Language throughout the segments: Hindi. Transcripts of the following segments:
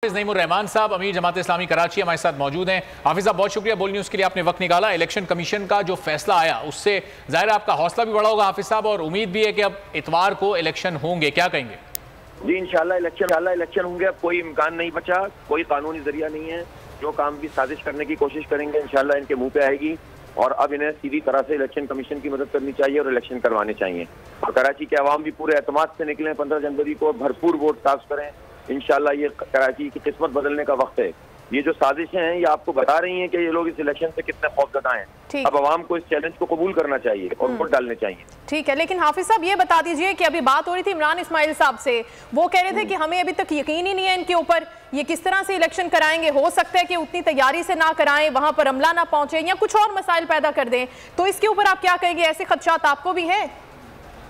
रहमान साहब अमीर जमात इस्लामी कराची हमारे साथ मौजूद हैं। हाफिज साहब बहुत शुक्रिया बोल न्यूज़ के लिए, आपने वक्त निकाला। इलेक्शन कमीशन का जो फैसला आया उससे जाहिर आपका हौसला भी बढ़ा होगा हाफिज साहब, और उम्मीद भी है कि अब इतवार को इलेक्शन होंगे, क्या कहेंगे? जी इंशाल्लाह इलेक्शन होंगे। अब कोई इम्कान नहीं बचा, कोई कानूनी जरिया नहीं है। जो काम भी साजिश करने की कोशिश करेंगे इंशाल्लाह इनके मुंह पे आएगी, और अब इन्हें सीधी तरह से इलेक्शन कमीशन की मदद करनी चाहिए और इलेक्शन करवाने चाहिए। और कराची के अवाम भी पूरे एतमाद से निकलें, 15 जनवरी को भरपूर वोट कास्ट करें। इंशाल्लाह ये कराची की किस्मत बदलने का वक्त है। ये जो साजिशें हैं ये आपको बता रही हैं कि ये लोग इस इलेक्शन से कितने खौफजदा हैं। अब आवाम को इस चैलेंज को कबूल करना चाहिए और वोट डालने चाहिए। ठीक है, लेकिन हाफिज साहब ये बता दीजिए कि अभी बात हो रही थी इमरान इस्माइल साहब से, वो कह रहे थे कि हमें अभी तक यकीन ही नहीं है इनके ऊपर, ये किस तरह से इलेक्शन कराएंगे। हो सकता है कि उतनी तैयारी से ना कराएं, वहां पर अमला ना पहुंचे या कुछ और मसाइल पैदा कर दें। तो इसके ऊपर आप क्या कहेंगे? ऐसे खदशात आपको भी है?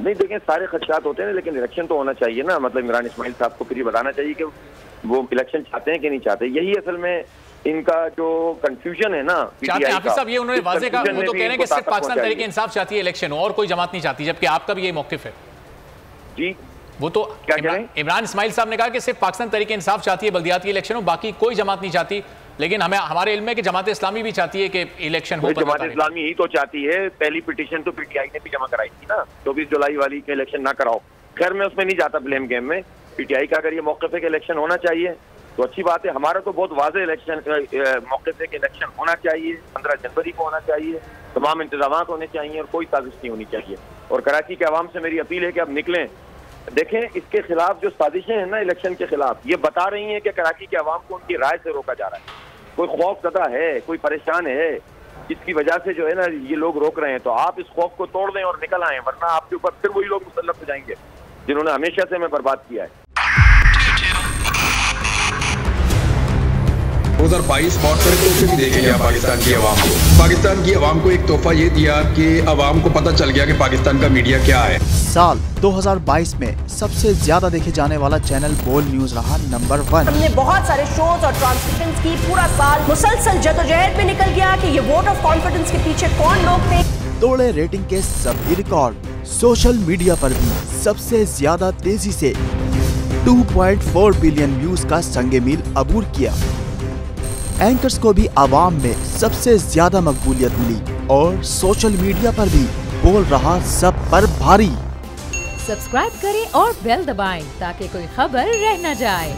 नहीं देखें, सारे खदशात होते हैं लेकिन इलेक्शन तो होना चाहिए ना। मतलब इमरान इस्माइल साहब को फिर ये बताना चाहिए कि वो इलेक्शन चाहते हैं कि नहीं चाहते। यही असल में इनका जो कंफ्यूजन है ना। हाफिज साहब ये उन्होंने वाज़ेह कहा, वो तो कह रहे हैं कि सिर्फ पाकिस्तान तहरीक इंसाफ चाहती है इलेक्शन और कोई जमात नहीं चाहती, जबकि आपका भी यही मौक़िफ़ है। जी वो तो इमरान इस्माइल साहब ने कहा कि सिर्फ पाकिस्तान तहरीक इंसाफ चाहती है बल्दियाती इलेक्शन हो, बाकी कोई जमात नहीं चाहती। लेकिन हमारे इल्म में कि जमात इस्लामी भी चाहती है कि इलेक्शन हो। जमात इस्लामी ही तो चाहती है। पहली पिटीशन तो पीटीआई ने भी जमा कराई थी ना, 24 जुलाई वाली के इलेक्शन ना कराओ। खैर मैं उसमें नहीं जाता ब्लेम गेम में। पीटीआई का अगर ये मौक़िफ़ है कि इलेक्शन होना चाहिए तो अच्छी बात है। हमारा तो बहुत वाज़ेह इलेक्शन मौक़िफ़ है कि इलेक्शन होना चाहिए, 15 जनवरी को होना चाहिए, तमाम इंतजाम होने चाहिए और कोई साजिश नहीं होनी चाहिए। और कराची के अवाम से मेरी अपील है कि अब निकलें। देखें इसके खिलाफ जो साजिशें हैं ना इलेक्शन के खिलाफ, ये बता रही हैं कि कराची के अवाम को उनकी राय से रोका जा रहा है। कोई खौफज़दा है, कोई परेशान है, इसकी वजह से जो है ना ये लोग रोक रहे हैं। तो आप इस खौफ को तोड़ दें और निकल आए, वरना आपके ऊपर फिर वही लोग मुसल्लत हो जाएंगे जिन्होंने हमेशा से हमें बर्बाद किया है। 2022 बहुत सारे तोहफे भी देखे गया पाकिस्तान की आवाम को। पाकिस्तान की आवाम को एक तोहफा ये दिया कि आवाम को पता चल गया कि पाकिस्तान का मीडिया क्या है। साल 2022 में सबसे ज्यादा देखे जाने वाला चैनल बोल न्यूज रहा नंबर 1। हमने बहुत सारे शोज और ट्रांसमिशंस की, पूरा साल मुसलसल जदोजहद में निकल गया कि ये वोट ऑफ कॉन्फिडेंस के पीछे कौन लोग थे। तोड़े रेटिंग के सभी रिकॉर्ड। सोशल मीडिया पर भी सबसे ज्यादा तेजी से 2.4 बिलियन व्यूज का संगे मील अबूर किया। एंकर्स को भी आवाम में सबसे ज्यादा मकबूलियत मिली और सोशल मीडिया पर भी बोल रहा सब पर भारी। सब्सक्राइब करें और बेल दबाएं ताकि कोई खबर रह न जाए।